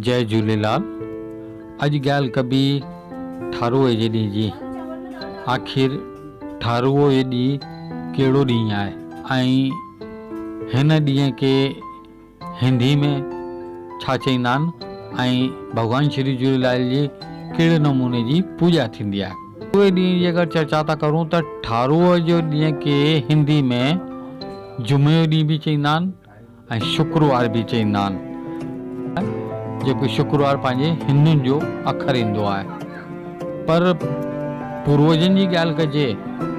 जय झूलेलाल। अॼु ॻाल्हि कबी ठारूअ जे ॾींहुं जी। आख़िर ठारूअ जे ॾींहुं कहिड़ो ॾींहुं आहे ऐं हिन ॾींहं खे हिंदी में छा चईंदा आहिनि ऐं भॻवान श्री झूलेलाल जी कहिड़े नमूने जी पूॼा थींदी आहे। उहे ॾींहं जी अगरि चर्चा था करूं त ठारूअ जो ॾींहं खे हिंदी में जुमे जो ॾींहुं बि चईंदा आहिनि ऐं शुक्रवार बि चईंदा आहिनि, जेको शुक्रवार पंहिंजे हिंदुनि जो अखर ईंदो आहे। पर पूर्वजनि जी ॻाल्हि कजे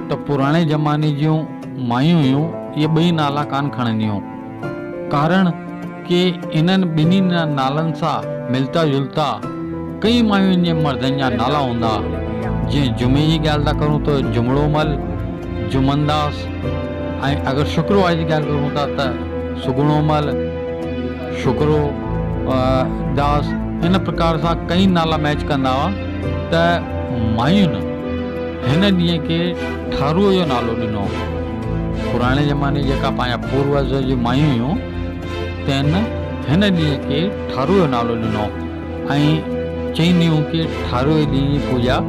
त पुराणे ज़माने जूं मायूं हुयूं इहे ॿई नाला कान खणंदियूं, कारण के इन्हनि ॿिन्ही नालनि सां मिलता जुलता कई मायुनि जे मर्दनि जा नाला हूंदा। जीअं जुमे जी ॻाल्हि था करूं त जुमड़ोमल, जुमनदास, ऐं अगरि शुक्रवार जी ॻाल्हि करूं था त सुगुणोमल, शुक्रो दास। इन प्रकार सां कई नाला मैच कंदा हुआ त मायुनि हिन ॾींहं खे ठारूअ जो नालो ॾिनो। पुराणे ज़माने जेका पंहिंजा पूर्वज जी मायूं हुयूं तन हिन ॾींहं खे ठारूअ जो नालो ॾिनो ऐं चईंदियूं कि ठारूअ ॾींहं जी पूॼा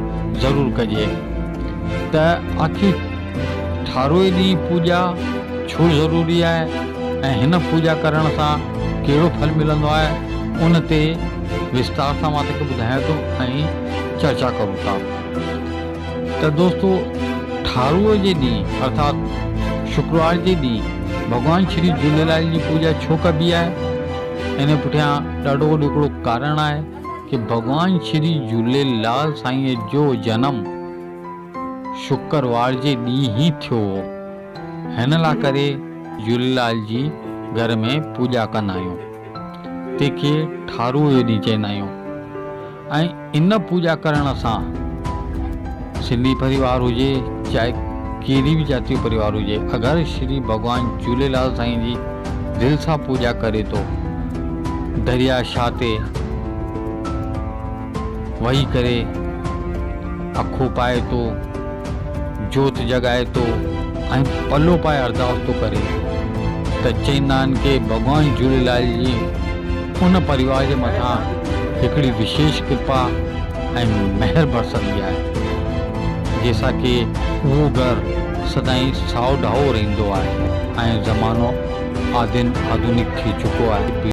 ज़रूरु कजे। त आख़िर ठारूअ ॾींहुं पूॼा छो ज़रूरी आहे ऐं हिन पूॼा करण सां कहिड़ो फल मिलंदो आहे, उन ते विस्तार सां मां तव्हांखे ॿुधायां थो ऐं चर्चा करूं था। त दोस्तो, ठारूअ जे ॾींहुं अर्थात शुक्रवार जे ॾींहुं भॻवान श्री झूलेलाल जी पूॼा छो कबी आहे, इन पुठियां ॾाढो वॾो हिकिड़ो कारण आहे कि भॻवान श्री झूलेलाल साईं जो जनमु शुक्रवार जे ॾींहुं ई थियो हो। हिन लाइ करे झूलेलाल जी घर में पूॼा कंदा आहियूं, तंहिंखे ठारूअ जो ॾींहुं चईंदा आहियूं। ऐं इन पूॼा करण सां सिंधी परिवार हुजे चाहे कहिड़ी बि जाति जो परिवार हुजे, अगरि श्री भॻवान झूलेलाल साईं जी दिलि सां पूॼा करे थो, दरिया शाह ते वेही करे अखो पाए थो, जोत जॻाए थो ऐं पलो पाए अरदास थो करे, त चईंदा आहिनि कि भॻवान झूलेलाल जी उन परिवार जे मथां हिकिड़ी विशेष कृपा ऐं महर बरसंदी आहे, जंहिंसां कि उहो घरु सदाईं साओ ॾाहो रहंदो आहे ऐं ज़मानो आधुनिक थी चुको आहे।